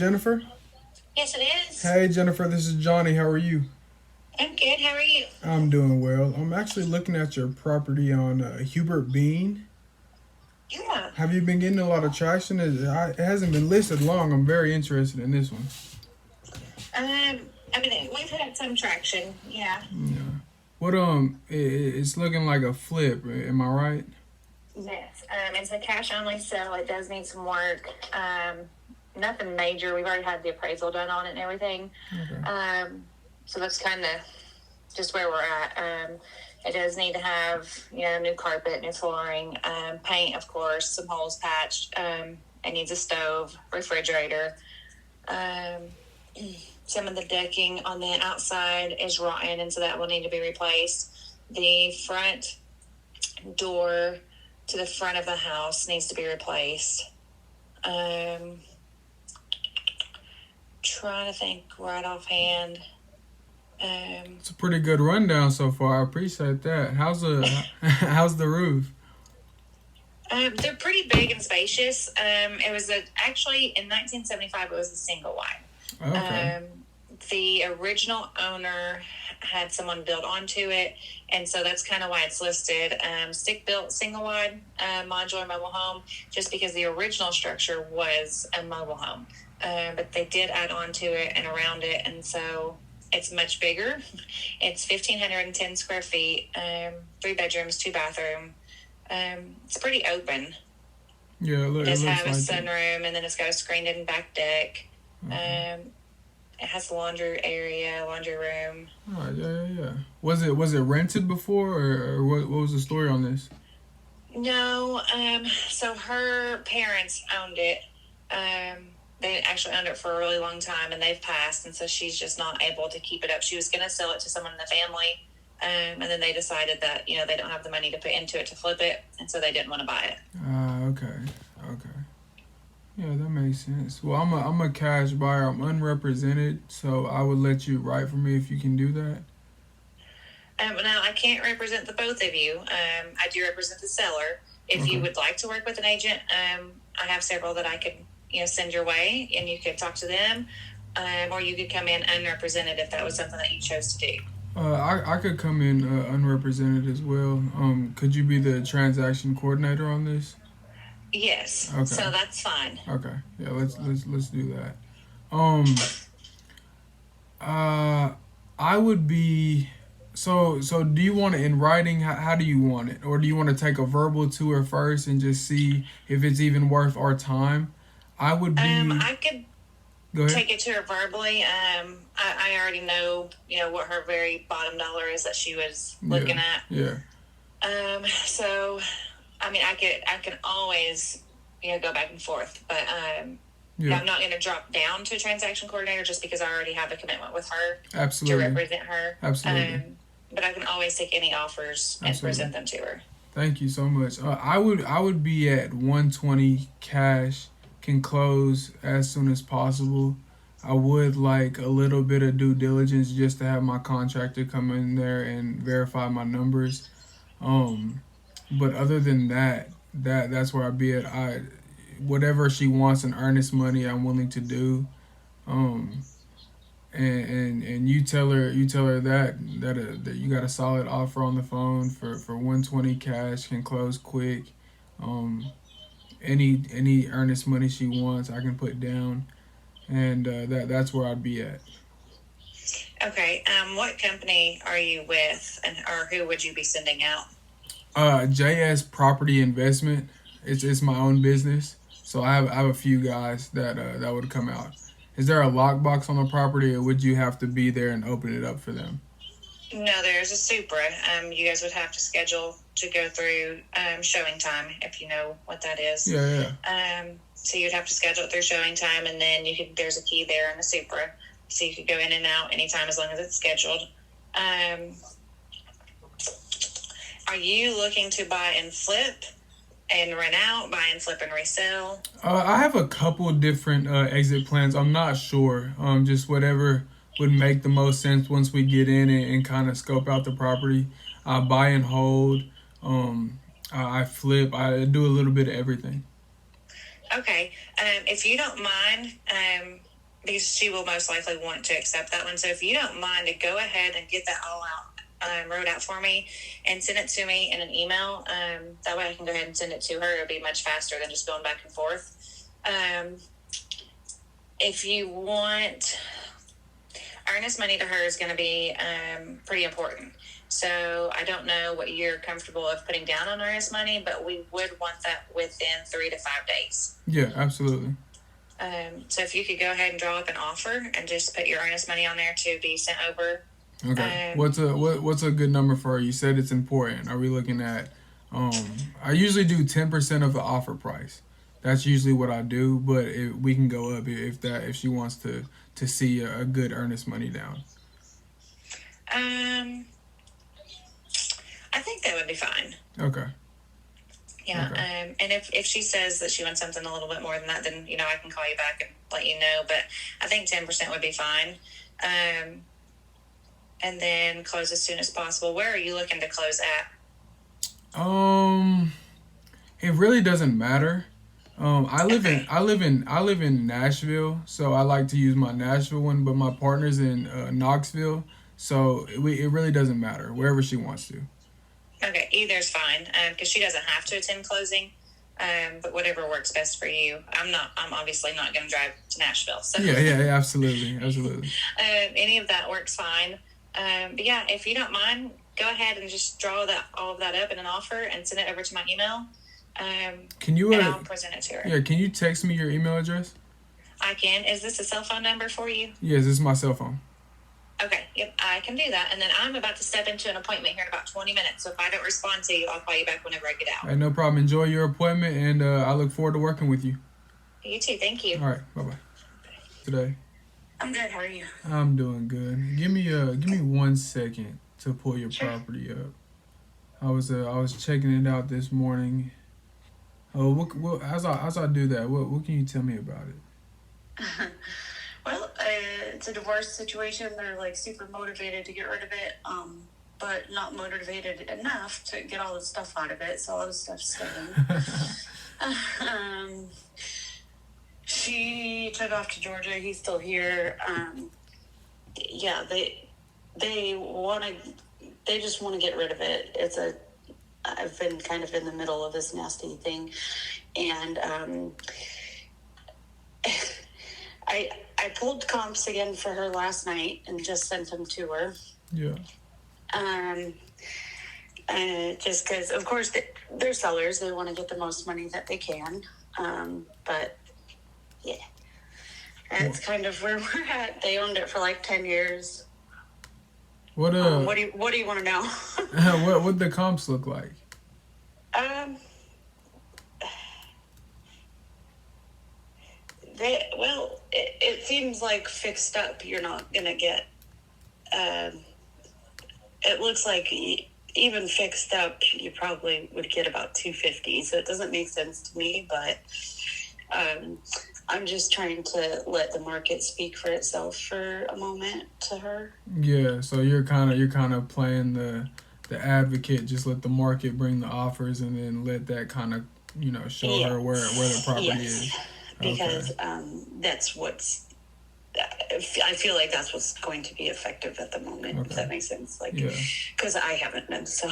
Jennifer? Yes, it is. Hey, Jennifer, this is Johnny. How are you? I'm good. How are you? I'm doing well. I'm actually looking at your property on Hubert Bean. Yeah. Have you been getting a lot of traction? It hasn't been listed long. I'm very interested in this one. We've had some traction. Yeah. Yeah. It's looking like a flip. Am I right? Yes. It's a cash only sale. It does need some work. Nothing major. We've already had the appraisal done on it and everything. Okay. So that's kind of just where we're at. It does need to have, new carpet, new flooring, paint, of course, some holes patched. It needs a stove, refrigerator. Um, some of the decking on the outside is rotten, and so that will need to be replaced. The front door to the front of the house needs to be replaced. Trying to think right offhand. It's a pretty good rundown so far. I appreciate that. How's the roof? They're pretty big and spacious. It was actually in 1975. It was a single wide. Okay. The original owner had someone build onto it, and so that's kind of why it's listed stick built single wide modular mobile home, just because the original structure was a mobile home, but they did add on to it and around it, and so it's much bigger. It's 1,510 square feet, 3 bedrooms, 2 bathroom. It's pretty open. Yeah, It it does looks have a like it. sunroom, and then it's got a screened-in back deck. Okay. It has a laundry area, laundry room. All right. Yeah, yeah, yeah. Was it rented before, or what was the story on this? No, so her parents owned it. They actually owned it for a really long time, and they've passed, and so she's just not able to keep it up. She was going to sell it to someone in the family, and then they decided that they don't have the money to put into it to flip it, and so they didn't want to buy it. Okay. Okay. Yeah, that makes sense. Well, I'm a cash buyer. I'm unrepresented, so I would let you write for me if you can do that. Now, I can't represent the both of you. I do represent the seller. If you Okay. would like to work with an agent, I have several that I could send your way, and you could talk to them, or you could come in unrepresented if that was something that you chose to do. I could come in unrepresented as well. Could you be the transaction coordinator on this? Yes, Okay. so that's fine. Okay. Yeah. Let's do that. Um. Uh. I would be. So do you want it in writing? How do you want it, or do you want to take a verbal to her first and just see if it's even worth our time? I would be. I could Go ahead. take it to her verbally. I already know, what her very bottom dollar is that she was Yeah. looking at. Yeah. So, I can always, go back and forth, but Yeah. I'm not going to drop down to transaction coordinator just because I already have a commitment with her to Absolutely. represent her. Absolutely. But I can always take any offers and Absolutely. present them to her. Thank you so much. I would be at 120 cash, can close as soon as possible. I would like a little bit of due diligence just to have my contractor come in there and verify my numbers. Um, but other than that, that's where I'd be at. Whatever she wants in earnest money, I'm willing to do. Um, and you tell her that you got a solid offer on the phone for 120 cash, can close quick. um any earnest money she wants, I can put down, and that's where I'd be at. Okay. What company are you with, or who would you be sending out? JS Property Investment. It's my own business, so I have a few guys that would come out. Is there a lockbox on the property, or would you have to be there and open it up for them? No, there's a Supra. You guys would have to schedule to go through showing time, if you know what that is. Yeah, So you'd have to schedule it through showing time, and then there's a key there in the Supra, so you could go in and out anytime as long as it's scheduled. Um, are you looking to buy and flip and rent out, buy and flip and resell? I have a couple different exit plans. I'm not sure. Just whatever would make the most sense once we get in and kind of scope out the property. I buy and hold. I flip. I do a little bit of everything. Okay. If you don't mind, because she will most likely want to accept that one. So if you don't mind to go ahead and get that all out, wrote out for me and send it to me in an email. That way I can go ahead and send it to her. It'll be much faster than just going back and forth. If you want, earnest money to her is going to be pretty important. So I don't know what you're comfortable of putting down on earnest money, but we would want that within 3 to 5 days. Yeah, absolutely. So if you could go ahead and draw up an offer and just put your earnest money on there to be sent over. Okay. What's a good number for her? You said it's important. Are we looking at? I usually do 10% of the offer price. That's usually what I do, but we can go up if she wants to see a good earnest money down. I think that would be fine. Okay. Yeah. Okay. And if she says that she wants something a little bit more than that, then I can call you back and let you know. But I think 10% would be fine. And then close as soon as possible. Where are you looking to close at? It really doesn't matter. I live in Nashville, so I like to use my Nashville one. But my partner's in Knoxville, so it really doesn't matter wherever she wants to. Okay, either's fine. Because she doesn't have to attend closing. But whatever works best for you. I'm obviously not going to drive to Nashville. So yeah, absolutely. Any of that works fine. But yeah, if you don't mind, go ahead and just draw all of that up in an offer and send it over to my email. Can you? And I'll present it to her. Yeah, can you text me your email address? I can. Is this a cell phone number for you? Yes, this is my cell phone. Okay, yep, I can do that. And then I'm about to step into an appointment here in about 20 minutes. So if I don't respond to you, I'll call you back whenever I get out. All right, no problem. Enjoy your appointment, and I look forward to working with you. You too. Thank you. All right, bye-bye. Today. I'm good. How are you? I'm doing good. Give me 1 second to pull your property up. I was checking it out this morning. Oh, as I do that, what can you tell me about it? Well, it's a divorce situation. They're like super motivated to get rid of it, but not motivated enough to get all the stuff out of it. So all the stuff's staying. She took off to Georgia. He's still here. Yeah, they just want to get rid of it. I've been kind of in the middle of this nasty thing, and I pulled comps again for her last night and just sent them to her. Yeah. Just because, of course, they're sellers. They want to get the most money that they can. But yeah, that's kind of where we're at. They owned it for like 10 years. What do you want to know? What the comps look like? It seems like fixed up. You're not gonna get. It looks like even fixed up, you probably would get about $250. So it doesn't make sense to me, but I'm just trying to let the market speak for itself for a moment to her. Yeah, so you're kind of playing the advocate. Just let the market bring the offers, and then let that kind of show her where the property is. Because that's what's. I feel like that's what's going to be effective at the moment. Okay. If that makes sense, because I haven't been so.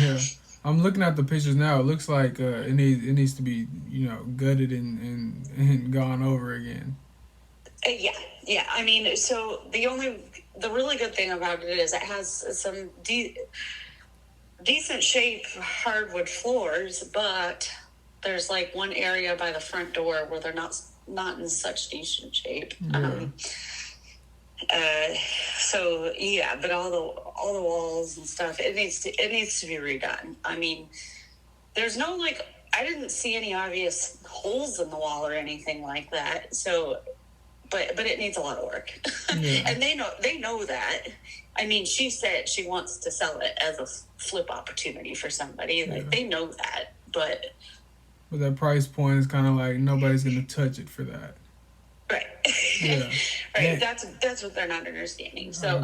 Yeah, I'm looking at the pictures now. It looks like it needs to be gutted and gone over again. Yeah. I mean, so the really good thing about it is it has some decent shape hardwood floors, but there's like one area by the front door where they're not in such decent shape. Yeah. So yeah, but all the walls and stuff, it needs to be redone. I mean, there's no I didn't see any obvious holes in the wall or anything like that. So, but it needs a lot of work. Yeah. And they know that. I mean, she said she wants to sell it as a flip opportunity for somebody. They know that, but that price point is kind of like nobody's going to touch it for that. Right. Yeah. Right. Yeah. That's what they're not understanding. So,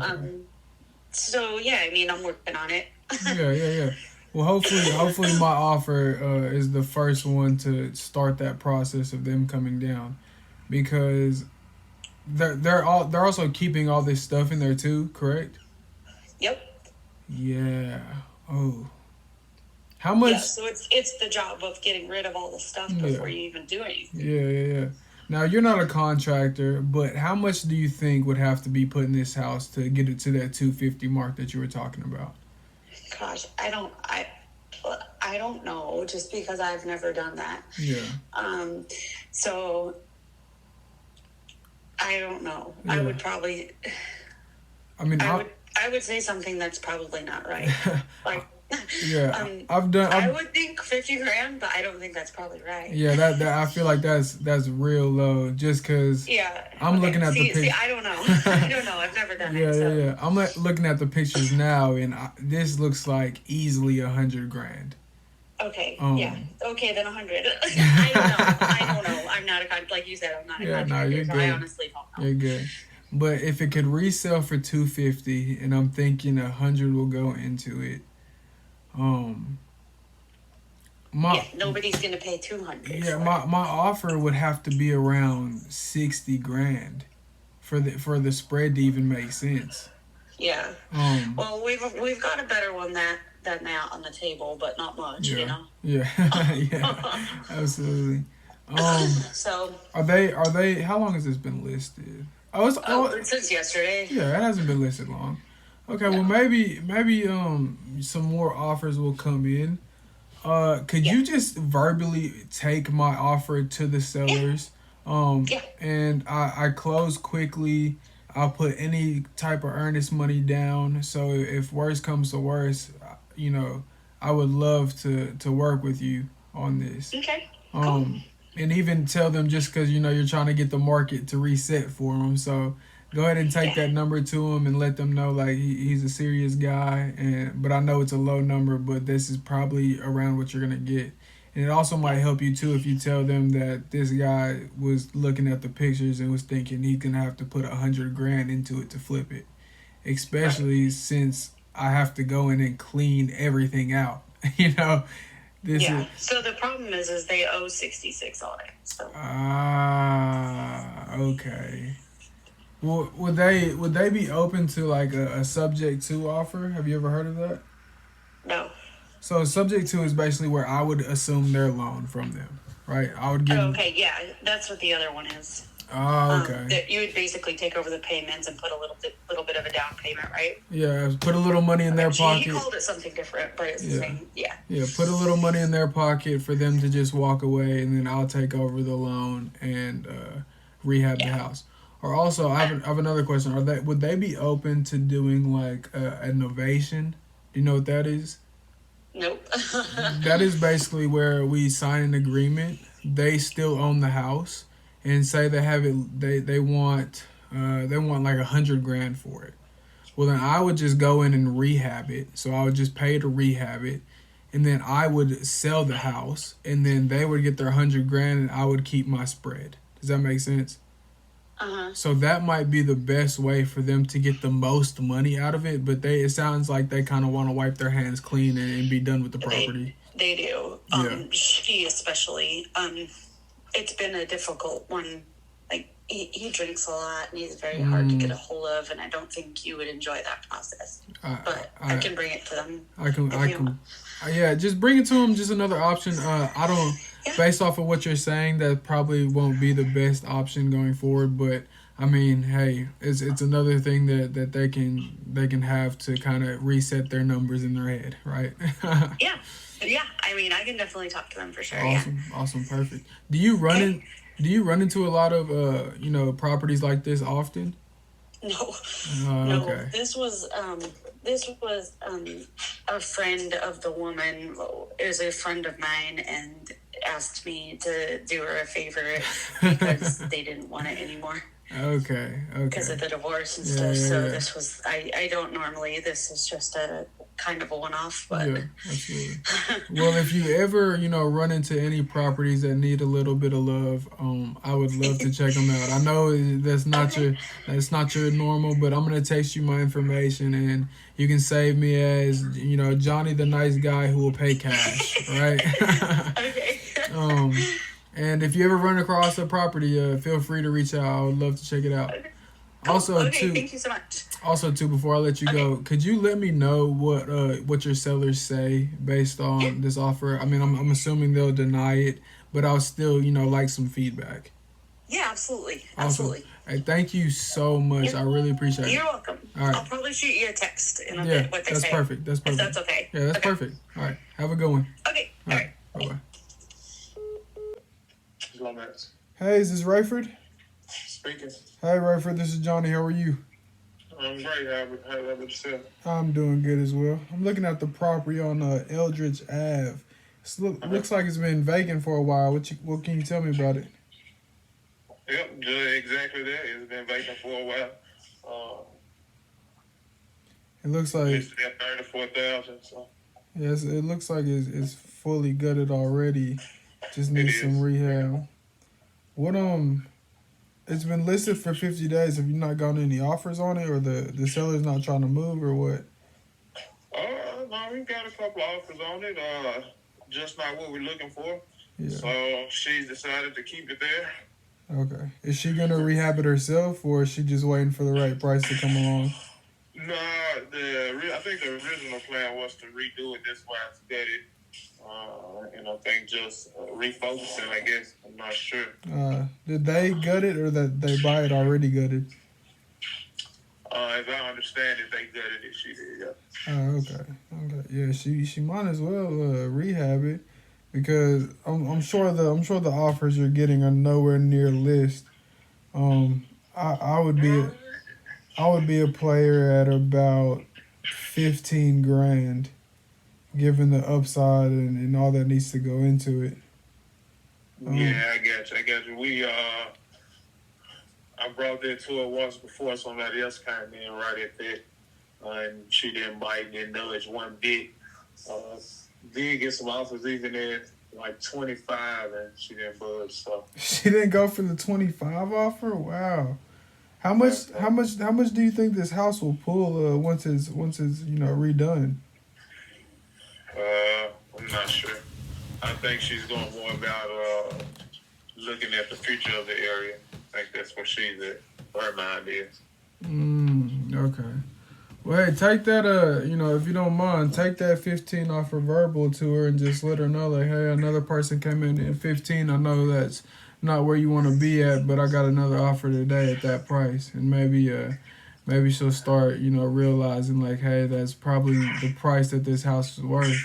so yeah, I mean, I'm working on it. Yeah. Well, hopefully my offer is the first one to start that process of them coming down, because they're also keeping all this stuff in there too, correct? Yep. Yeah. Oh, how Yeah, much? so it's the job of getting rid of all the stuff Yeah, before you even do anything. yeah. Now you're not a contractor, but how much do you think would have to be put in this house to get it to that 250 mark that you were talking about? Gosh, I don't know, just because I've never done that. Yeah. Um, so I don't know. Yeah. I would probably, I mean, I would say something that's probably not right. Like, yeah, I've I would think 50 grand, but I don't think that's probably right. Yeah, that I feel like that's real low. Just cause Yeah. I'm looking at the picture. See, I don't know. I don't know. I've never done it. So. Yeah. I'm looking at the pictures now, and this looks like easily 100 grand. Okay. Yeah. Okay, then 100. I don't know. I'm not like you said. I'm not a contractor. No, you're so good. I honestly don't know. You're good. But if it could resell for 250, and I'm thinking 100 will go into it. Nobody's gonna pay 200. Yeah, my offer would have to be around 60 grand for the spread to even make sense. Yeah. Well, we've got a better one than that on the table, but not much. Yeah. You know. Yeah. Yeah. Absolutely. So. Are they? How long has this been listed? Since yesterday. Yeah, it hasn't been listed long. Okay, well maybe some more offers will come in. Could you just verbally take my offer to the sellers? And I close quickly. I'll put any type of earnest money down. So if worse comes to worse, I would love to work with you on this. Okay. Cool. And even tell them, just because you're trying to get the market to reset for them. So go ahead and take that number to him and let them know like he's a serious guy. But I know it's a low number, but this is probably around what you're gonna get. And it also might help you too if you tell them that this guy was looking at the pictures and was thinking he's gonna have to put 100 grand into it to flip it, especially since I have to go in and clean everything out. So the problem is they owe 66 on it. So. Okay. Well, would they be open to like a subject to offer? Have you ever heard of that? No. So subject to is basically where I would assume their loan from them, right? I would give. Okay, yeah, that's what the other one is. Oh, okay. That you would basically take over the payments and put a little bit of a down payment, right? Yeah, put a little money in their pocket. You called it something different, but it's the same. Yeah. Yeah, put a little money in their pocket for them to just walk away, and then I'll take over the loan and rehab the house. Or also, I have another question. Would they be open to doing like a novation? Do you know what that is? Nope. That is basically where we sign an agreement. They still own the house, and say they have it. They want like 100 grand for it. Well, then I would just go in and rehab it. So I would just pay to rehab it, and then I would sell the house, and then they would get their 100 grand, and I would keep my spread. Does that make sense? So that might be the best way for them to get the most money out of it, but it sounds like they kind of want to wipe their hands clean and be done with the property. They do. She especially. It's been a difficult one. Like he drinks a lot and he's very hard to get a hold of, and I don't think you would enjoy that process. But I can bring it to them. I can. Yeah, just bring it to them. Just another option. I don't. Based off of what you're saying, that probably won't be the best option going forward. But I mean, hey, it's another thing that they can have to kind of reset their numbers in their head, right? Yeah. I mean, I can definitely talk to them for sure. Awesome, perfect. Do you run into a lot of properties like this often? No. No. Okay. This was a friend of the woman is a friend of mine and asked me to do her a favor because they didn't want it anymore. Okay. Because of the divorce and stuff. So this was I don't normally. This is just a kind of a one-off, but Yeah, absolutely. Well, if you ever, run into any properties that need a little bit of love, I would love to check them out. I know okay. that's not your normal, but I'm gonna text you my information, and you can save me as, Johnny the nice guy who will pay cash, right? Okay. um, and if you ever run across a property, feel free to reach out. I would love to check it out. Okay. Cool. Also, Okay. too, Thank you so much. before I let you Okay. go, could you let me know what your sellers say based Yeah. on this offer? I mean, I'm assuming they'll deny it, but I'll still like some feedback. Yeah. Absolutely. Awesome. Absolutely. Hey, thank you so much. Yep. I really appreciate it. You're welcome. All right. I'll probably shoot you a text in a Yeah, bit what they that's say. perfect. That's If perfect. that's okay. Yeah, that's Okay. perfect. All right. Have a good one. Okay. All All right. right. Bye bye. Lomax. Hey, is this Rayford? Speaking. Hey, Rayford. This is Johnny. How are you? I'm great. How about yourself? I'm doing good as well. I'm looking at the property on Eldridge Ave. Looks like it's been vacant for a while. What can you tell me about it? Yep, exactly that. It's been vacant for a while. It looks like Listed at 34,000. So yes, it looks like it's fully gutted already. Just it needs is. some rehab. What It's been listed for 50 days. Have you not gotten any offers on it, or the seller's not trying to move, or what? No, we got a couple of offers on it. Just not what we're looking for. Yeah. So she's decided to keep it there. Okay. Is she gonna rehab it herself, or is she just waiting for the right price to come along? No, I think the original plan was to redo it. That's why it's gutted. And I think just refocusing, I guess. I'm not sure. Did they gut it, or that they buy it already gutted? As I understand it, they gutted it. She did, yeah. Okay. Yeah, she might as well rehab it, because I'm sure the offers you're getting are nowhere near list. I would be a player at about 15 grand, given the upside and all that needs to go into it. Yeah, I got you. I brought that to her once before. Somebody else came in right at that, and she didn't bite and didn't nudge one bit. Did get some offers even at like 25, and she didn't budge. So She didn't go for the 25 offer. Wow. How much do you think this house will pull once it's redone? I'm not sure. I think she's going more about looking at the future of the area. I think that's where she's at. Her mind is. Okay. Well, hey, take that, if you don't mind, take that 15 off her verbal to her and just let her know, like, hey, another person came in at 15. I know that's not where you want to be at, but I got another offer today at that price. And maybe she'll start, realizing, like, hey, that's probably the price that this house is worth.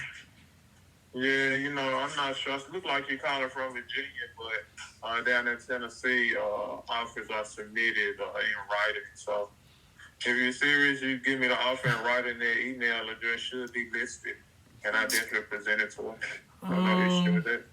Yeah, I'm not sure. It looks like you're calling from Virginia, but down in Tennessee, offers are submitted in writing. So if you're serious, you give me the offer in writing. Their email address should be listed, and I definitely present it to her. No issue with that.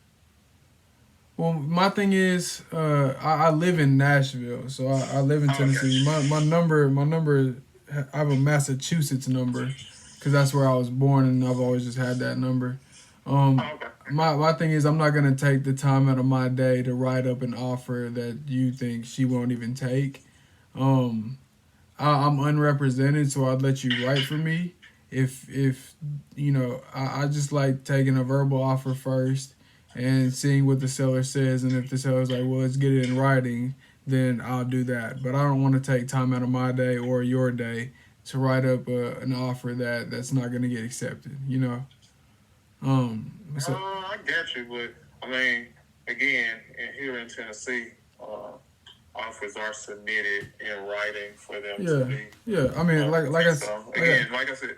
Well, my thing is, I live in Nashville, so I live in Tennessee. Okay. My number, I have a Massachusetts number, because that's where I was born, and I've always just had that number. Okay. My thing is, I'm not gonna take the time out of my day to write up an offer that you think she won't even take. I'm unrepresented, so I'd let you write for me. If I just like taking a verbal offer first and seeing what the seller says, and if the seller's like, well, let's get it in writing, then I'll do that. But I don't want to take time out of my day or your day to write up an offer that's not gonna get accepted. So I get you, but I mean, again, here in Tennessee, offers are submitted in writing for them to be. yeah. I mean, like I said, like I said,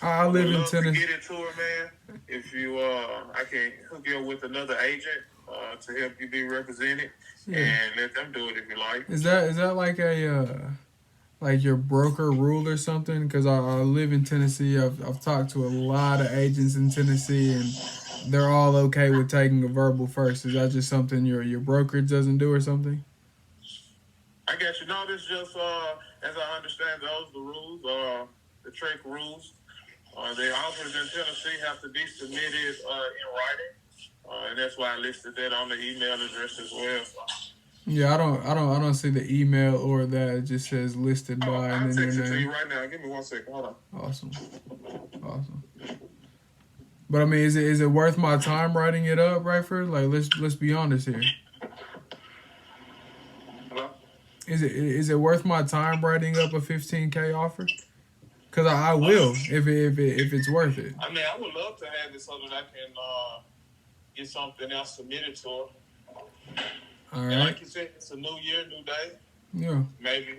I live in Tennessee. To get it to her, man. If you, I can hook you up with another agent to help you be represented, and let them do it if you like. Is that like like your broker rule or something? Because I live in Tennessee. I've talked to a lot of agents in Tennessee, and they're all okay with taking a verbal first. Is that just something your brokerage doesn't do or something? I got you. No, this just as I understand those the rules, the trick rules. The offers in Tennessee have to be submitted in writing, and that's why I listed that on the email address as well. Yeah, I don't see the email or that. It just says listed by and I'll then your text it to name. you right now. Give me 1 second. Hold on. Awesome. But I mean, is it worth my time writing it up, Rayford? Like, let's be honest here. Hello? Is it worth my time writing up a 15K offer? Cause I will if it's worth it. I mean, I would love to have it so that I can get something else submitted to her. All And right. like you said, it's a new year, new day. Yeah. Maybe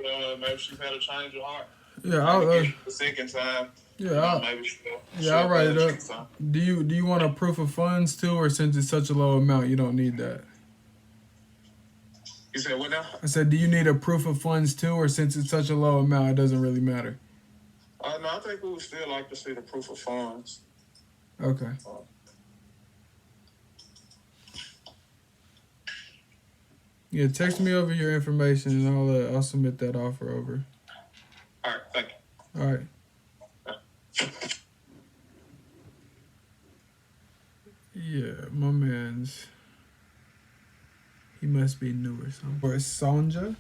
she's had a change of heart. Yeah. I'll the second time. Maybe I'll write it up. Do you want a proof of funds too, or since it's such a low amount, you don't need that? You said what now? I said, do you need a proof of funds too, or since it's such a low amount, it doesn't really matter? No, I think we would still like to see the proof of funds. Okay. Yeah, text me over your information and I'll submit that offer over. All right, thank you. All right. Yeah, my man's. He must be new or something. Or Sonja?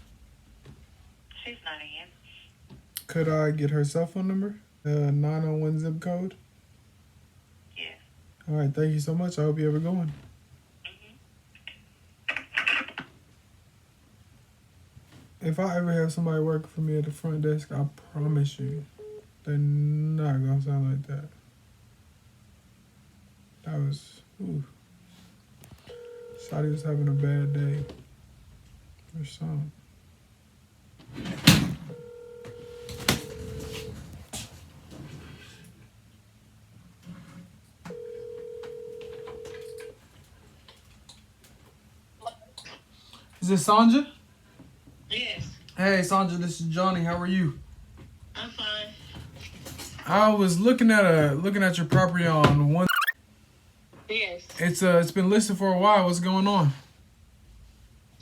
She's not in. Could I get her cell phone number? 901 zip code? Yes. All right, thank you so much. I hope you have a good one. If I ever have somebody working for me at the front desk, I promise you, they're not gonna sound like that. That was, ooh. Shawty was having a bad day. Or something. Is this Sonja? Yes, Hey, Sonja, this is Johnny. How are you? I'm fine. I was looking at your property on one. Yes. It's been listed for a while. What's going on?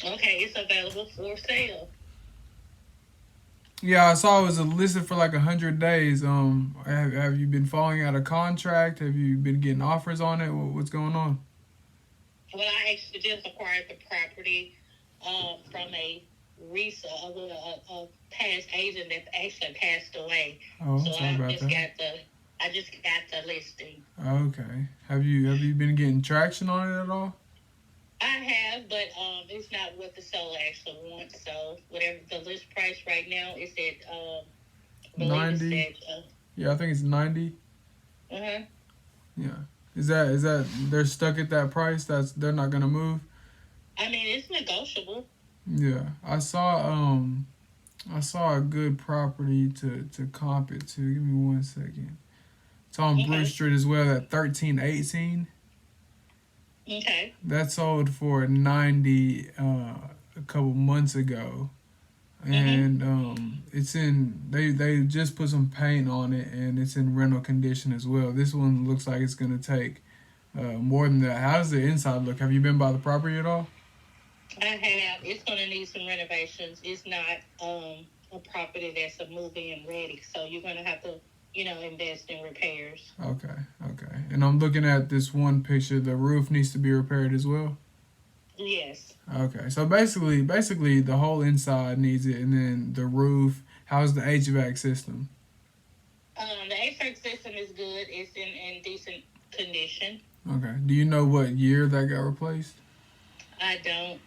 Okay, it's available for sale. Yeah, I saw it was listed for like 100 days. Have you been following out a contract? Have you been getting offers on it? What's going on? Well, I actually just acquired the property from a past agent that actually passed away. Oh, so sorry about that. I just got the listing. Okay. Have you been getting traction on it at all? I have, but it's not what the seller actually wants. So whatever the list price right now is at 90. Yeah, I think it's 90. Uh-huh. Yeah. Is that they're stuck at that price? They're not gonna move? I mean, it's negotiable. Yeah. I saw a good property to comp it to. Give me 1 second. It's on Bruce Street as well at 1318. Okay. That sold for 90 a couple months ago. And it's in they just put some paint on it and it's in rental condition as well. This one looks like it's gonna take more than that. How does the inside look? Have you been by the property at all? I have. It's going to need some renovations. It's not a property that's a move-in ready, so you're going to have to, invest in repairs. Okay. And I'm looking at this one picture. The roof needs to be repaired as well. Yes. Okay, so basically the whole inside needs it, and then the roof. How's the HVAC system? The HVAC system is good. It's in decent condition. Okay. Do you know what year that got replaced? I don't.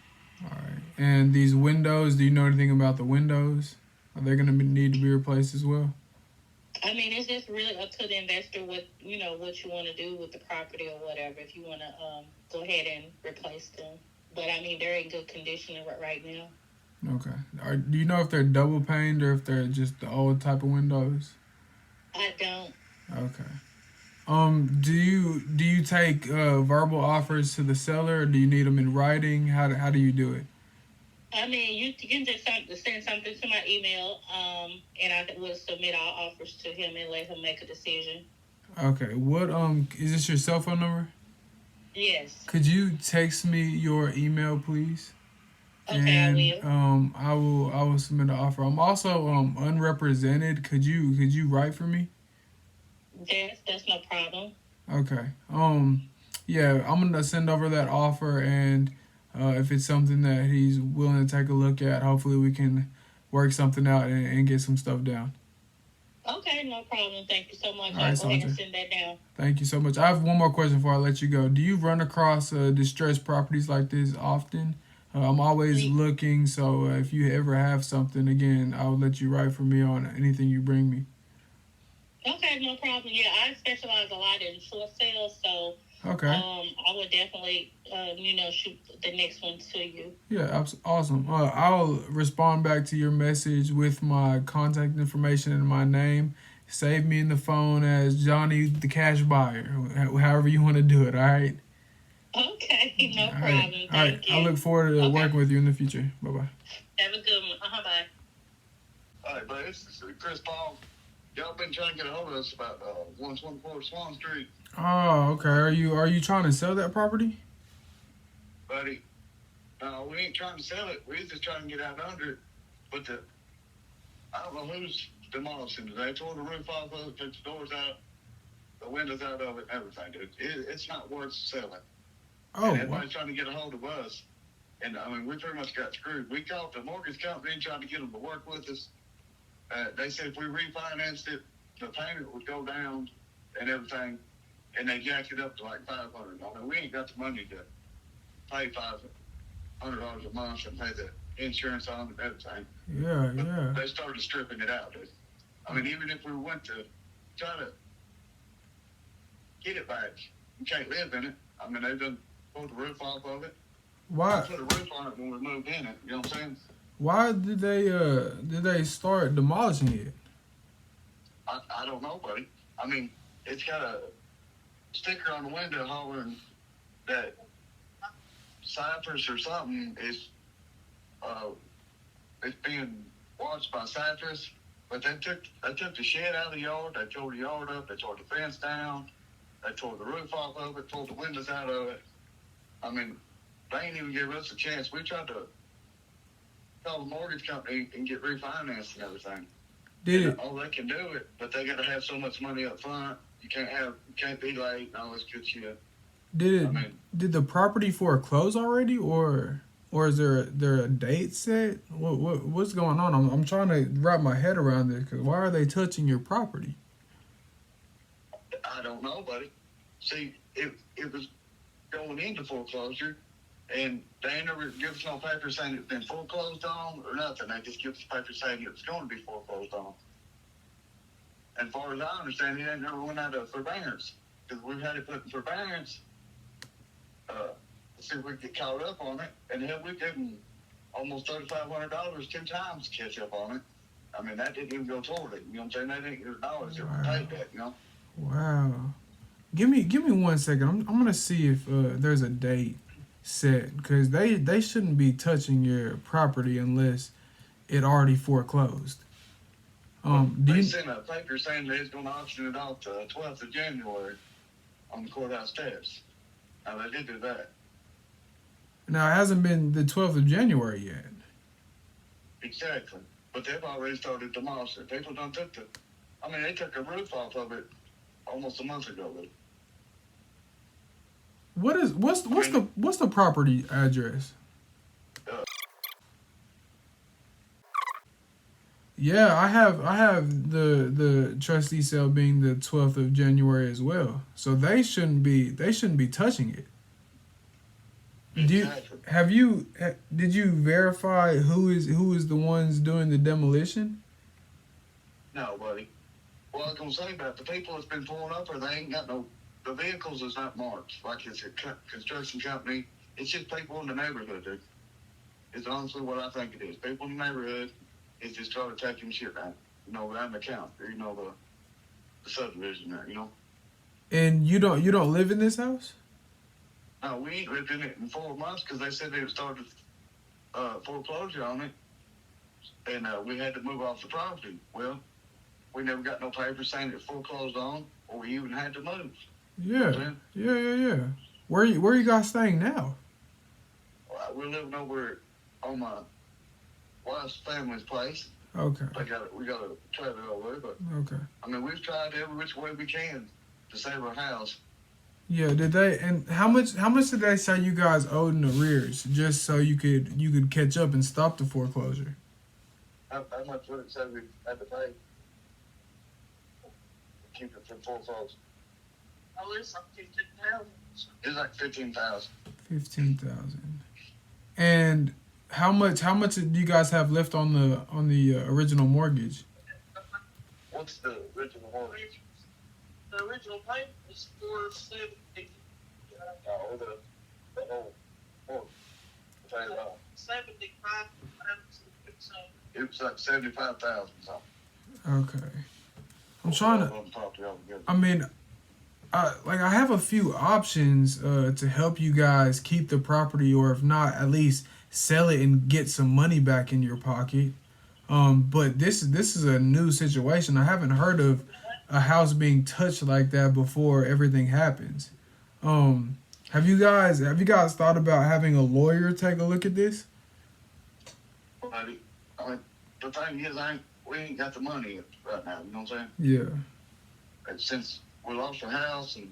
All right. And these windows, do you know anything about the windows? Are they going to need to be replaced as well? I mean, it's just really up to the investor what you want to do with the property or whatever. If you want to go ahead and replace them. But, I mean, they're in good condition right now. Okay. Do you know if they're double paned or if they're just the old type of windows? I don't. Okay. Do you take verbal offers to the seller, or do you need them in writing? How do you do it? I mean, you can just send something to my email, and I will submit all offers to him and let him make a decision. Okay. What is this your cell phone number? Yes. Could you text me your email, please? Okay, and, I will. I will submit an offer. I'm also unrepresented. Could you write for me? Yes, that's no problem. Okay. Yeah, I'm gonna send over that offer, and if it's something that he's willing to take a look at, hopefully we can work something out and get some stuff down. Okay, no problem. Thank you so much. All right, I'll go ahead and Sandra. send that down. Thank you so much. I have one more question before I let you go. Do you run across distressed properties like this often? I'm always We- looking, so if you ever have something, again, I'll let you write for me on anything you bring me. Okay, no problem. Yeah, I specialize a lot in short sales, so Okay. I would definitely, shoot the next one to you. Yeah, awesome. I'll respond back to your message with my contact information and my name. Save me in the phone as Johnny the Cash Buyer, however you want to do it, all right? Okay, no All right. problem. All right. Thank I you. look forward to Okay. working with you in the future. Bye bye. Have a good one. Bye. All right, buddy, this is Chris Paul. Y'all been trying to get a hold of us about 124 Swan Street, Oh, okay. Are you trying to sell that property? buddy. We ain't trying to sell it. We're just trying to get out under it. But I don't know who's demolishing it. They tore the roof off of it, took the doors out, the windows out of it, everything, dude. It's not worth selling. Oh, And everybody's trying to get a hold of us. And, I mean, we pretty much got screwed. We called the mortgage company and tried to get them to work with us. They said if we refinanced it, the payment would go down and everything. And they jacked it up to like $500. I mean, we ain't got the money to pay $500 a month and pay the insurance on it and everything. yeah, But yeah. they started stripping it out, dude. I mean, even if we went to try to get it back, you can't live in it. I mean, they done pulled the roof off of it. Why? They put a roof on it when we moved in it. You know what I'm saying? Why did they start demolishing it? I don't know, buddy. I mean, it's got a sticker on the window hollering that Cypress or something is it's being watched by Cypress. But they took the shed out of the yard. They tore the yard up. They tore the fence down. They tore the roof off of it. Tore the windows out of it. I mean, they ain't even give us a chance. We tried to call the mortgage company and get refinanced and everything. Did it? Oh, they can do it, but they got to have so much money up front. You can't be late and all this good shit. Did it? I mean, Did the property foreclose already, or is there a date set? What's going on? I'm trying to wrap my head around this. Cause why are they touching your property? I don't know, buddy. See, it was going into foreclosure, and they never give us no paper saying it's been foreclosed on or nothing. They just give us paper saying it was going to be foreclosed on. And as far as I understand, it ain't never went out of forbearance because we've had it put in forbearance. See if we get caught up on it, and hell, we gave them almost $3,500 2 times to catch up on it. I mean, that didn't even go toward it. You know what I'm saying? They didn't get a dollar if we paid that. You know. Wow. Give me 1 second. I'm gonna see if there's a date set, because they shouldn't be touching your property unless it already foreclosed. Do They you sent a paper saying they're going to auction it off the 12th of January on the courthouse steps. Now, they did do that. now? It hasn't been the 12th of January yet. Exactly. But they've already started demolishing it. People done took they took a roof off of it almost a month ago. What's the property address? Yeah, I have the trustee sale being the 12th of January as well. So they shouldn't be touching it. Exactly. Did you verify who is the ones doing the demolition? No, buddy. Well, I was going to say about the people that's been pulling up, or they ain't got the vehicles is not marked. Like it's a construction company. It's just people in the neighborhood, dude. It's honestly what I think it is. People in the neighborhood is just trying to take him shit down. Around the county, the subdivision there, And you don't live in this house? No, we ain't lived in it in 4 months because they said they had started foreclosure on it, and we had to move off the property. Well, we never got no paper saying it foreclosed on, or we even had to move. Yeah. Yeah. Where you guys staying now? We're living over on my wife's family's place. Okay. We got a trailer over there, but Okay. I mean, we've tried every which way we can to save our house. Yeah. Did they? And how much did they say you guys owed in arrears, just so you could catch up and stop the foreclosure? How much would it say we had to pay? Keep it from foreclosure. Oh, it's like 15,000. It's like 15,000. 15,000. And how much do you guys have left on the original mortgage? What's the original mortgage? The original payment was $470. Oh, the whole mortgage. Pay it off. 75. It was like 75,000 something. Okay. I'm trying to. On property altogether. I mean, I have a few options to help you guys keep the property, or if not, at least sell it and get some money back in your pocket. But this is a new situation. I haven't heard of a house being touched like that before everything happens. Have you guys thought about having a lawyer take a look at this? But I mean, the thing is, we ain't got the money right now. You know what I'm saying? Yeah. And since we lost our house and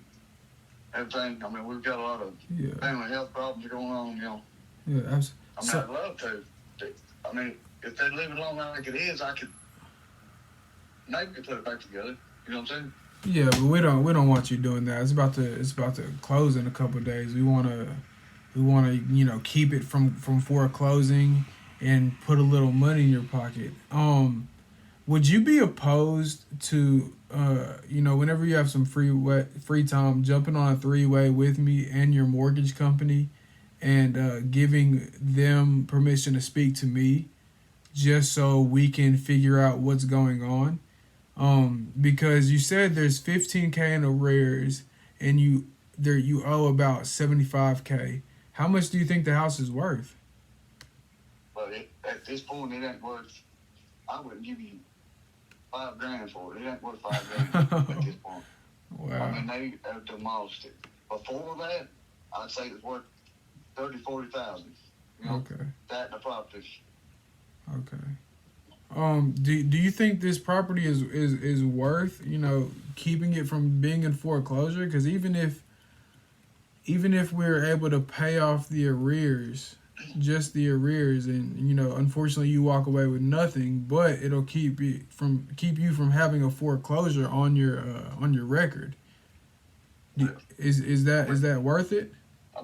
everything, I mean, we've got a lot of Yeah. family health problems going on. You know. Yeah. I mean, So, I'd love to. I mean, if they leave it alone like it is, I could maybe put it back together. You know what I'm saying? yeah, but we don't want you doing that. It's about to close in a couple of days. We wanna keep it from foreclosing and put a little money in your pocket. Would you be opposed to whenever you have some free time, jumping on a 3-way with me and your mortgage company, and giving them permission to speak to me, just so we can figure out what's going on? Because you said there's $15K in arrears, and you owe about $75K. How much do you think the house is worth? But at this point, it ain't worth. I wouldn't give you $5,000 for it. It ain't worth $5,000 at this point. Wow. I mean, they have demolished it. Before that, I'd say it's worth 30,000, 40,000. You know, Okay. that and the properties. Okay. Do you think this property is worth, keeping it from being in foreclosure? Because even if we're able to pay off the arrears, just the arrears, and unfortunately you walk away with nothing, but it'll keep you from having a foreclosure on your record. Is that worth it? I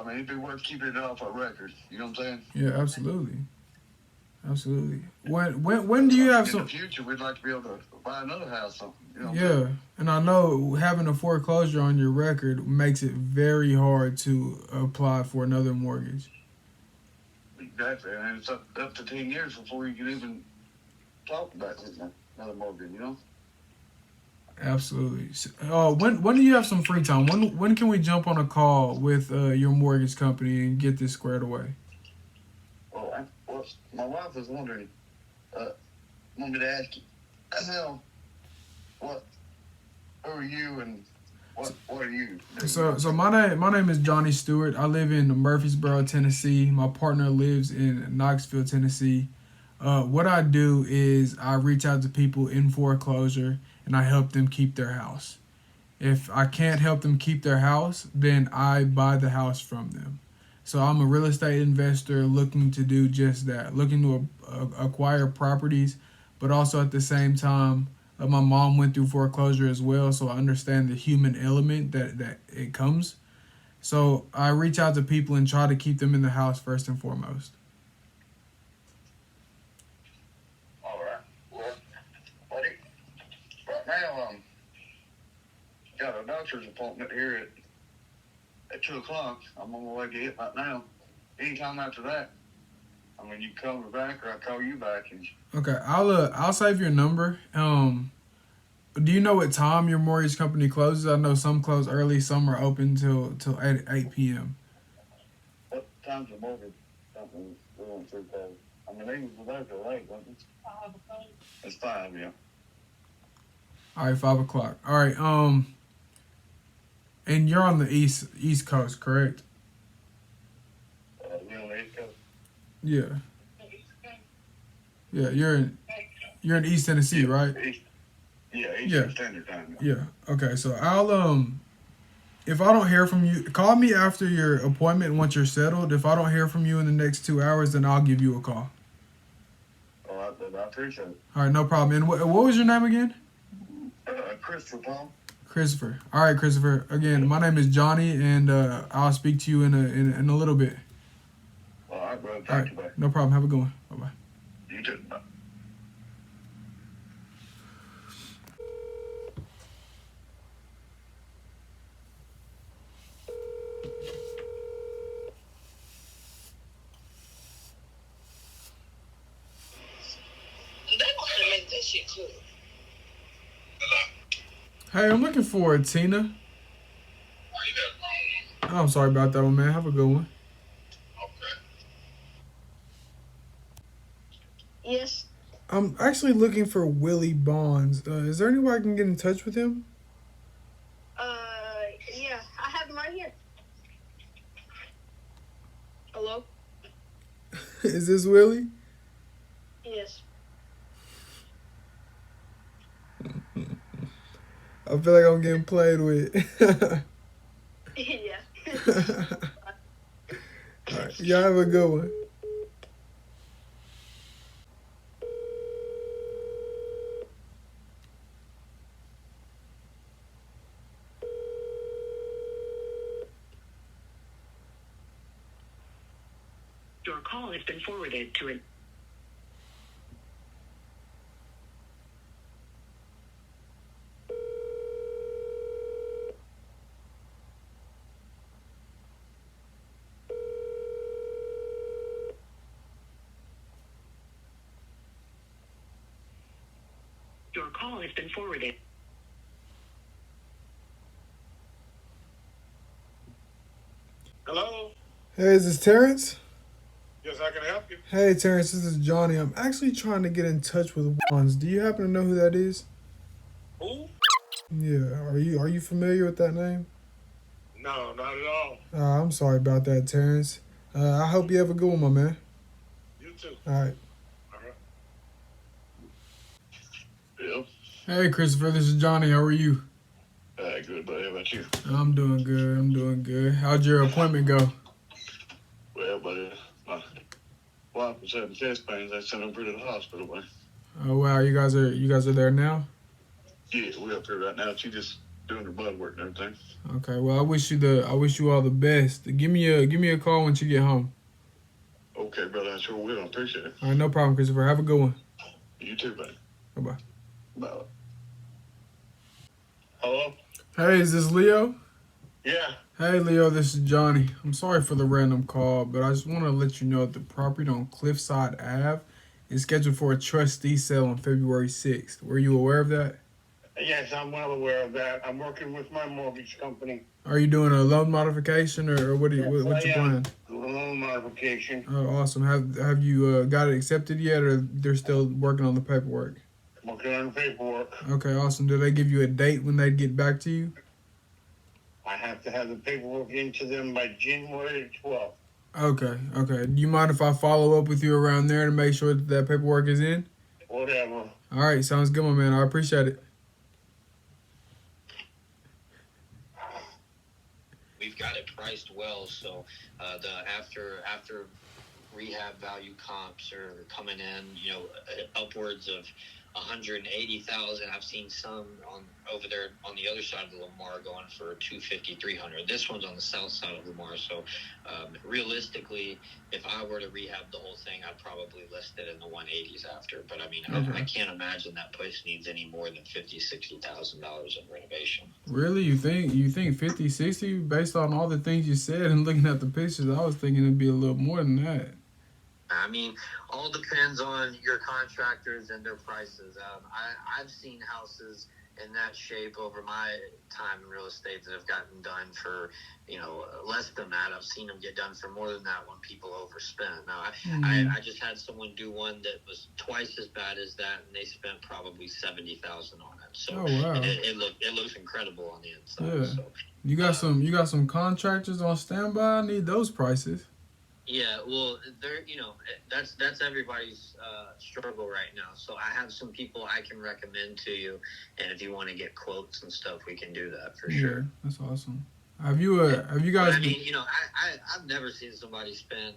mean, it'd be worth keeping it off our record. You know what I'm saying? Yeah, absolutely. When do you have some? In the future, we'd like to be able to buy another house. Something. You know what I'm Yeah, saying? and I know having a foreclosure on your record makes it very hard to apply for another mortgage. Exactly, and it's up to 10 years before you can even talk about another mortgage. You know? Absolutely. When do you have some free time? When can we jump on a call with your mortgage company and get this squared away? Well, my wife was wondering, want me to ask you, who are you and what are you? So my name is Johnny Stewart. I live in Murfreesboro, Tennessee. My partner lives in Knoxville, Tennessee. What I do is I reach out to people in foreclosure and I help them keep their house. If I can't help them keep their house, then I buy the house from them. So I'm a real estate investor looking to do just that, looking to acquire properties, but also at the same time, my mom went through foreclosure as well, so I understand the human element that it comes. So I reach out to people and try to keep them in the house first and foremost. All right. Well, buddy, right now, got a doctor's appointment here at 2 o'clock. I'm on my way to it right now. Anytime after that, I mean, you can call me back or I call you back. And Okay, I'll save your number. Do you know what time your mortgage company closes? I know some close early, some are open till 8 p.m. what time's the mortgage company going through? I mean, they was there till 8, wasn't it? 5 o'clock. It's 5, yeah. All right, 5 o'clock. All right. And you're on the East Coast, correct? You on the East Coast? Yeah. Yeah, you're in East Tennessee, right? Eastern Standard Time. Yeah. Okay, so I'll if I don't hear from you, call me after your appointment once you're settled. If I don't hear from you in the next 2 hours, then I'll give you a call. All right, brother. I appreciate it. All right, no problem. And what was your name again? Christopher Palm. Christopher. All right, Christopher. Again, my name is Johnny, and I'll speak to you in a little bit. All right, brother. All right, Thank you, man. no problem. Have a good one. Bye bye. You too. Bye. They want to make that shit cool. Hey, I'm looking for Tina. Oh, I'm sorry about that one, man. Have a good one. Yes. I'm actually looking for Willie Bonds. Is there any way I can get in touch with him? Yeah, I have him right here. Hello? Is this Willie? Yes. I feel like I'm getting played with. Yeah. All right, y'all have a good one. Your call has been forwarded to an... Your call has been forwarded. Hello? Hey, is this Terrence? Yes, I can help you. Hey, Terrence, this is Johnny. I'm actually trying to get in touch with Bonds. Do you happen to know who that is? Who? Yeah, are you familiar with that name? No, not at all. I'm sorry about that, Terrence. I hope you have a good one, my man. You too. All right. All right. Bill. Hey, Christopher, this is Johnny. How are you? Good, buddy. How about you? I'm doing good. I'm doing good. How'd your appointment go? Well, buddy, my wife was having chest pains. I sent her to the hospital, buddy. Oh wow, you guys are there now? Yeah, we're up here right now. She's just doing her blood work and everything. Okay. Well, I wish you all the best. Give me a call once you get home. Okay, brother. I sure will. I appreciate it. All right, no problem, Christopher. Have a good one. You too, buddy. Bye-bye. Bye. Hello? Hey, is this Leo? Yeah. Hey, Leo, this is Johnny. I'm sorry for the random call, but I just want to let you know that the property on Cliffside Ave is scheduled for a trustee sale on February 6th. Were you aware of that? Yes, I'm well aware of that. I'm working with my mortgage company. Are you doing a loan modification or what's your plan? Loan modification. Oh, awesome. Have you got it accepted yet, or they're still working on the paperwork? Working on the paperwork. Okay, awesome. Did they give you a date when they get back to you? I have to have the paperwork into them by January 12th. Okay. Do you mind if I follow up with you around there to make sure that paperwork is in? Whatever. All right, sounds good, my man. I appreciate it. We've got it priced well, so the after rehab value comps are coming in, upwards of 180,000. I've seen some over there on the other side of the Lamar going for 250, 300. This one's on the south side of Lamar, so realistically, if I were to rehab the whole thing, I'd probably list it in the 180s after. But I mean, I can't imagine that place needs any more than $50,000, $60,000 in renovation. Really? You think 50, 60? Based on all the things you said and looking at the pictures, I was thinking it'd be a little more than that. I mean, all depends on your contractors and their prices. I've seen houses in that shape over my time in real estate that have gotten done for, less than that. I've seen them get done for more than that when people overspend. Now, I just had someone do one that was twice as bad as that, and they spent probably $70,000 on it. So wow. it looks incredible on the inside. Yeah. So, You got some contractors on standby? I need those prices. Yeah, well, that's everybody's struggle right now. So I have some people I can recommend to you, and if you want to get quotes and stuff, we can do that for Yeah, sure. that's awesome. Have you But guys I been? mean, I've never seen somebody spend.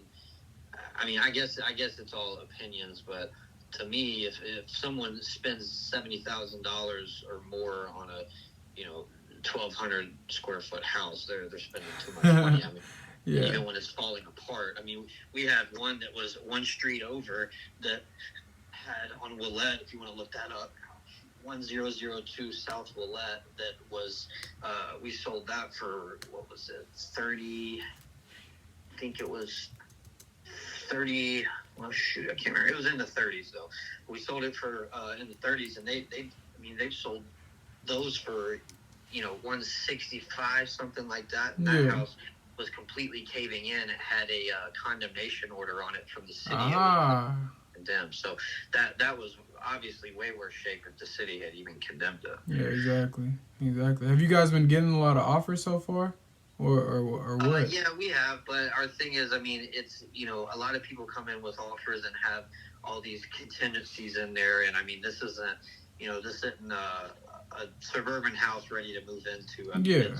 I mean, I guess it's all opinions, but to me, if someone spends $70,000 or more on a, 1,200 square foot house, they're spending too much money. I mean, Yeah. even when it's falling apart. I mean, we had one that was one street over that had on Willette, if you want to look that up, 1002 South Willette, that was, we sold that for, what was it, 30, I think it was 30, well, shoot, I can't remember. It was in the 30s, though. We sold it for, in the 30s, and they've sold those for, 165, something like that. And that Yeah. house was completely caving in. It had a condemnation order on it from the city. It was Ah. condemned. So that was obviously way worse shape if the city had even condemned it. Yeah. Exactly. Exactly. Have you guys been getting a lot of offers so far, or what? Yeah, we have, but our thing is, I mean, it's, a lot of people come in with offers and have all these contingencies in there, and I mean, this isn't a suburban house ready to move into. I mean, Yeah.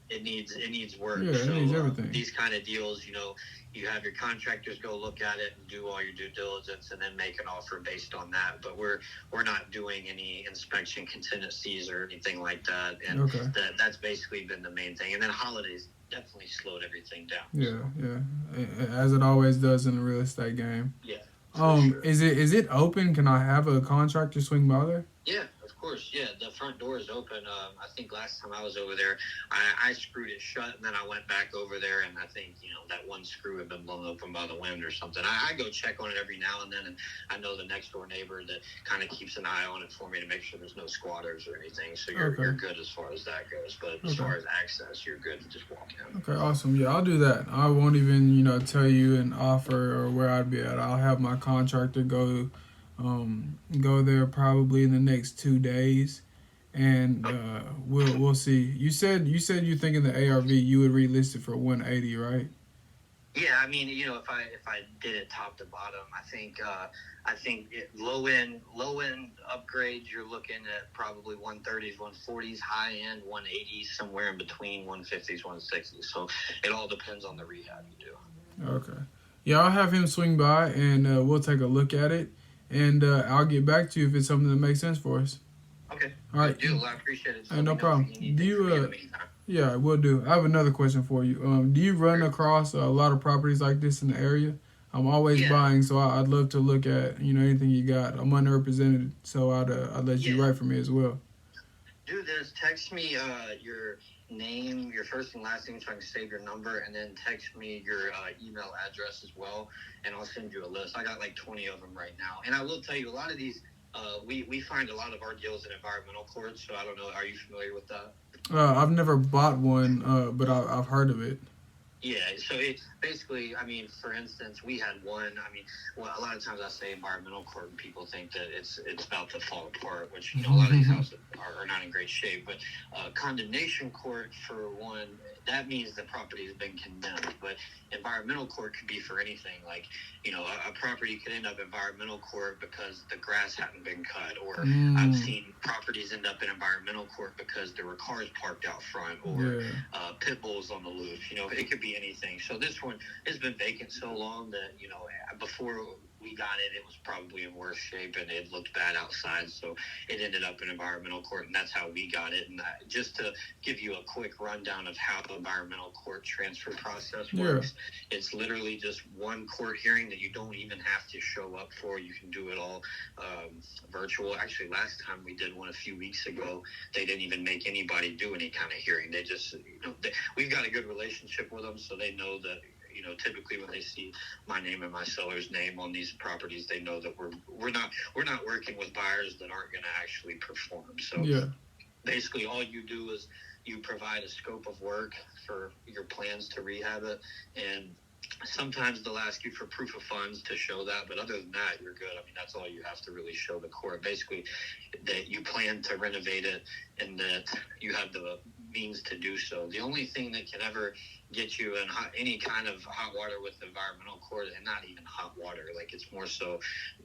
it needs work. Yeah. It So needs everything. these kind of deals, you have your contractors go look at it and do all your due diligence, and then make an offer based on that. But we're not doing any inspection contingencies or anything like that, and Okay. that's basically been the main thing. And then holidays definitely slowed everything down. Yeah. So. Yeah. As it always does in the real estate game. Yeah. Sure. Is it open? Can I have a contractor swing by there? Yeah, of course. Yeah, the front door is open. I think last time I was over there, I screwed it shut, and then I went back over there, and I think that one screw had been blown open by the wind or something. I go check on it every now and then, and I know the next door neighbor that kind of keeps an eye on it for me to make sure there's no squatters or anything. So you're good as far as that goes. But as far as access, you're good to just walk in. Okay, awesome. Yeah, I'll do that. I won't even tell you an offer or where I'd be at. I'll have my contractor go there probably in the next 2 days, and we'll see. You said you think in the ARV you would relist it for 180, right? Yeah, I mean, if I did it top to bottom, I think low end upgrades, you're looking at probably 130s, 140s, high end 180s, somewhere in between 150s, 160s. So it all depends on the rehab you do. Okay. Yeah, I'll have him swing by, and we'll take a look at it, and I'll get back to you if it's something that makes sense for us. Okay. All right. Deal. I appreciate it. No problem. Do you Yeah, we'll do. I have another question for you. Do you run across a lot of properties like this in the area? I'm always buying, so I'd love to look at anything you got. I'm underrepresented, so I'd let you write for me as well. Do this. Text me your name, your first and last name, so I can save your number, and then text me your email address as well, and I'll send you a list. I got like 20 of them right now, and I will tell you a lot of these. We find a lot of our deals in environmental courts, so I don't know. Are you familiar with that? I've never bought one, but I've heard of it. Yeah, so it's basically, I mean, for instance, we had one. I mean, well, a lot of times I say environmental court, and people think that it's about to fall apart, which a lot of these houses are not in great shape. But condemnation court, for one, that means the property has been condemned. But environmental court could be for anything. Like, a property could end up environmental court because the grass hadn't been cut, or I've seen properties end up in environmental court because there were cars parked out front, or pit bulls on the loose. It could be anything. So this one has been vacant so long that before we got it, it was probably in worse shape and it looked bad outside. So it ended up in environmental court, and that's how we got it. And just to give you a quick rundown of how the environmental court transfer process works, it's literally just one court hearing that you don't even have to show up for. You can do it all virtual. Actually, last time we did one a few weeks ago, they didn't even make anybody do any kind of hearing. They just, we've got a good relationship with them, so they know that, typically when they see my name and my seller's name on these properties, they know that we're not working with buyers that aren't going to actually perform. So basically all you do is you provide a scope of work for your plans to rehab it, and sometimes they'll ask you for proof of funds to show that, but other than that, you're good. I mean, that's all you have to really show the court. Basically, that you plan to renovate it, and that you have the means to do so. The only thing that can ever get you in any kind of hot water with environmental court, and not even hot water, like it's more so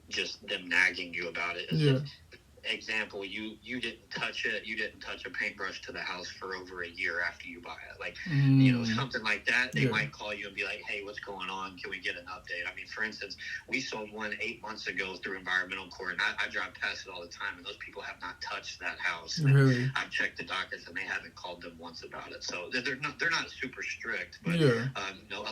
just them nagging you about it. Yeah. Example, you didn't touch a paintbrush to the house for over a year after you buy it, like something like that. They might call you and be like, hey, what's going on, can we get an update? I mean, for instance, we sold one 8 months ago through environmental court, and I drive past it all the time, and those people have not touched that house. Really? I've checked the dockets and they haven't called them once about it, so they're not super strict, but a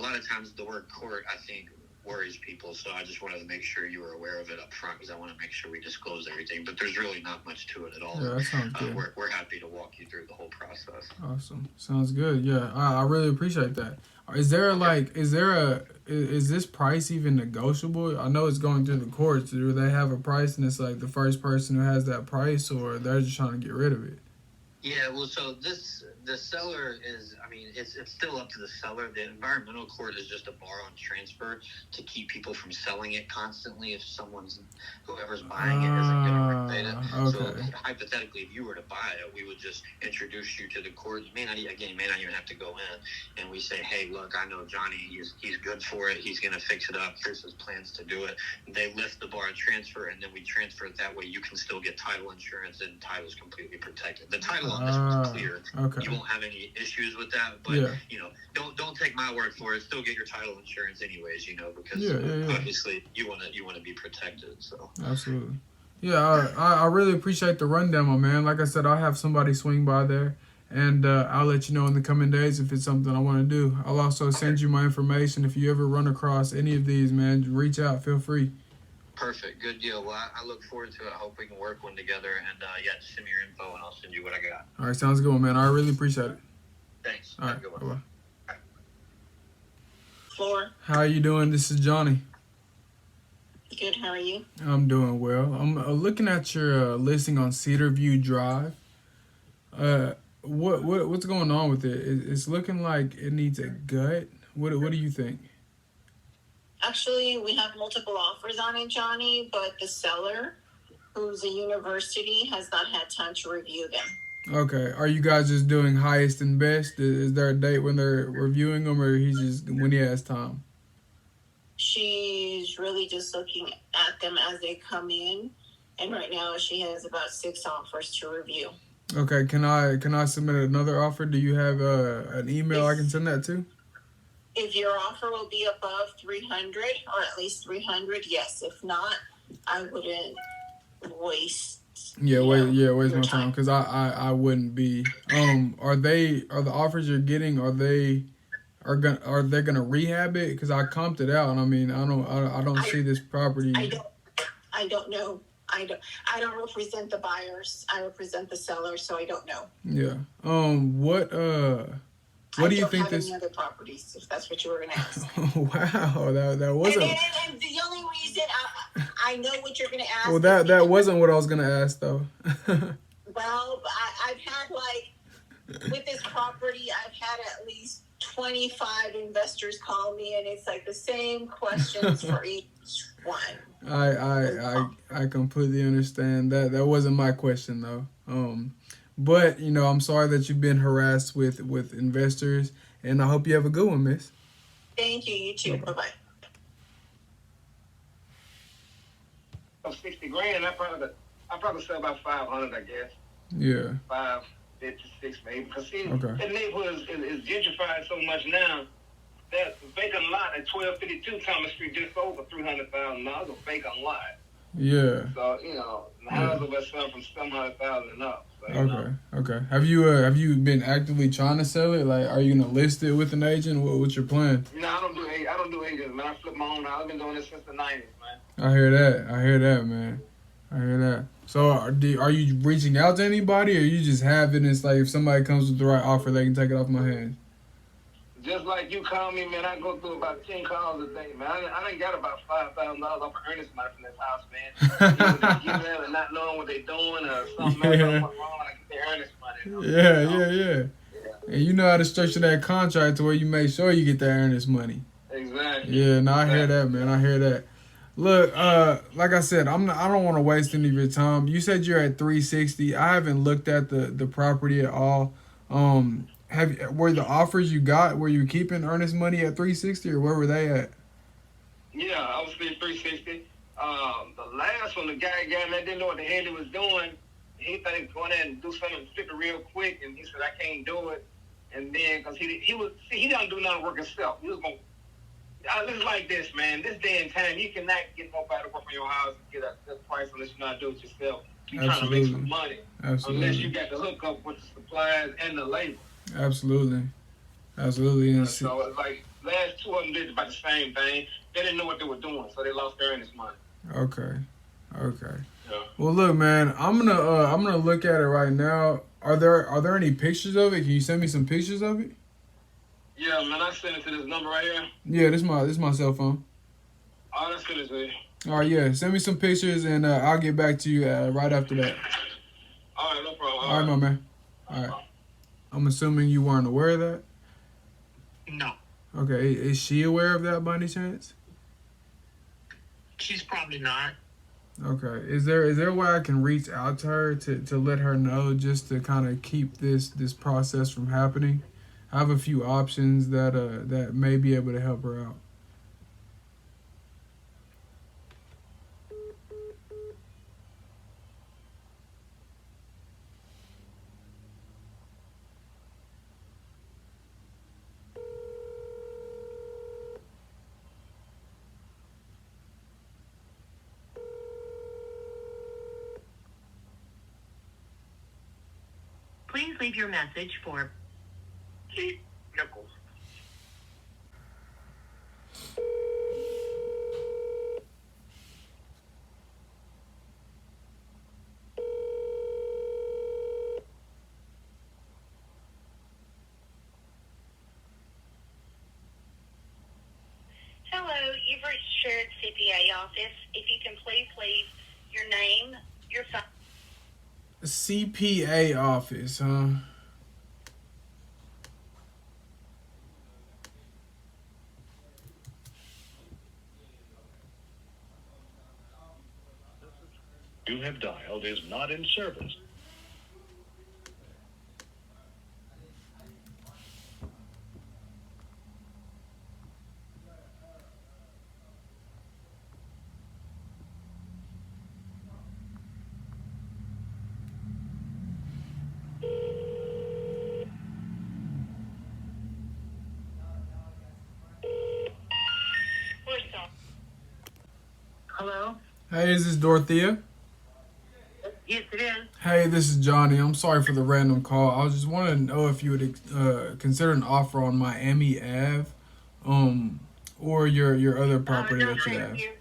lot of times the word court, I think, worries people, so I just wanted to make sure you were aware of it up front, because I want to make sure we disclose everything, but there's really not much to it at all. Yeah, that sounds good. We're happy to walk you through the whole process. Awesome. Sounds good. Yeah, I really appreciate that. Is this price even negotiable? I know it's going through the courts. Do they have a price and it's like the first person who has that price, or they're just trying to get rid of it? Yeah, well, so the seller is, I mean, it's still up to the seller. The environmental court is just a bar on transfer to keep people from selling it constantly if whoever's buying it isn't going to renovate it. Okay. So hypothetically, if you were to buy it, we would just introduce you to the court. You may not even have to go in, and we say, hey, look, I know Johnny, he's good for it. He's going to fix it up. Here's his plans to do it. They lift the bar on transfer, and then we transfer it that way. You can still get title insurance, and title's completely protected. The title on this one's clear. Okay. You won't have any issues with that, but don't take my word for it. Still get your title insurance anyways, because obviously you want to be protected. So absolutely, yeah. I really appreciate the rundown, my man. Like I said, I'll have somebody swing by there, and I'll let you know in the coming days if it's something I want to do. I'll also send you my information if you ever run across any of these, man. Reach out, feel free. Perfect. Good deal. Well, I look forward to it. I hope we can work one together. And, just send me your info, and I'll send you what I got. All right. Sounds good, man. I really appreciate it. Thanks. All right. Have a good one. Bye-bye. Floor. How are you doing? This is Johnny. Good. How are you? I'm doing well. I'm looking at your listing on Cedar View Drive. What's going on with it? It's looking like it needs a gut. What do you think? Actually, we have multiple offers on it, Johnny, but the seller, who's a university, has not had time to review them. Okay. Are you guys just doing highest and best? Is there a date when they're reviewing them, or he's just when he has time? She's really just looking at them as they come in, and right now she has about 6 offers to review. Okay. Can I submit another offer? Do you have an email I can send that to? If your offer will be above 300, or at least 300, yes. If not, I wouldn't waste. Waste my time, because I wouldn't be. Are the offers you're getting, are they gonna rehab it? Because I comped it out, and I mean I don't see this property. I don't know. I don't represent the buyers. I represent the seller, so I don't know. Yeah. What do you think this? Any other properties, if that's what you were going to ask. Wow, that wasn't. And the only reason I know what you're going to ask. Well, that wasn't what I was going to ask, though. Well, I've had with this property, I've had at least 25 investors call me, and it's like the same questions for each one. I completely understand that. That wasn't my question, though. But, I'm sorry that you've been harassed with investors, and I hope you have a good one, miss. Thank you. You too. Bye-bye. $60,000, I probably sell about 500, I guess. Yeah. 556 maybe. Because see, okay. The neighborhood is gentrified so much now that the vacant lot at 1252 Thomas Street just sold for $300,000. A vacant lot. Yeah. So the houses are selling from some $100,000 and up. So, Okay. Have you been actively trying to sell it? Like, are you gonna list it with an agent? What's your plan? No, I don't do agents, man. I flip my own house. I've been doing this since the 90s, man. I hear that, man. I hear that. So, are you reaching out to anybody, or you just have it? And it's like if somebody comes with the right offer, they can take it off my hands. Just like you call me, man, I go through about 10 calls a day, man. I done got about $5,000 off of earnest money from this house, man. Either they give and not knowing what they're doing or something else went wrong, I get their earnest money. Yeah. And you know how to structure that contract to where you make sure you get that earnest money. Exactly. Yeah, no, I hear that, man. I hear that. Look, like I said, I don't want to waste any of your time. You said you're at 360. I haven't looked at the property at all. Were the offers you got, were you keeping earnest money at 360 or where were they at? Yeah, I was still 360. The last one, the guy got me, I didn't know what the hell he was doing. He thought he was going in and do something stupid real quick, and he said, I can't do it. And then, because he don't do nothing work himself. He was going it's like this, man. This day and time, you cannot get nobody to work on your house and get a good price unless you know how to do it yourself. You're trying to make some money. Absolutely. Unless you got the hookup with the supplies and the labor. Absolutely. And so it's like last two of them did about the same thing. They didn't know what they were doing, so they lost their earnest money. Okay. Yeah. Well, look, man, I'm gonna look at it right now. Are there any pictures of it? Can you send me some pictures of it? Yeah, man, I sent it to this number right here. Yeah, this is my cell phone. Oh, that's good as well. All right, yeah, send me some pictures and I'll get back to you right after that. All right, no problem. All right, my man. All right. I'm assuming you weren't aware of that? No, Okay, is she aware of that by any chance? she's probably not. Okay, is there a way I can reach out to her to let her know, just to kind of keep this process from happening? I have a few options that may be able to help her out. Please leave your message for Keith Nichols. Hello, you've reached Shared CPA office. If you can please leave your name, your phone. CPA office, huh? You have dialed is not in service. Hello? Hey, is this Dorothea? Yes, it is. Hey, this is Johnny. I'm sorry for the random call. I was just wanting to know if you would consider an offer on Miami Ave, or your other property No, that you thank have. you.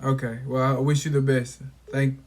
Okay. Well, I wish you the best. Thank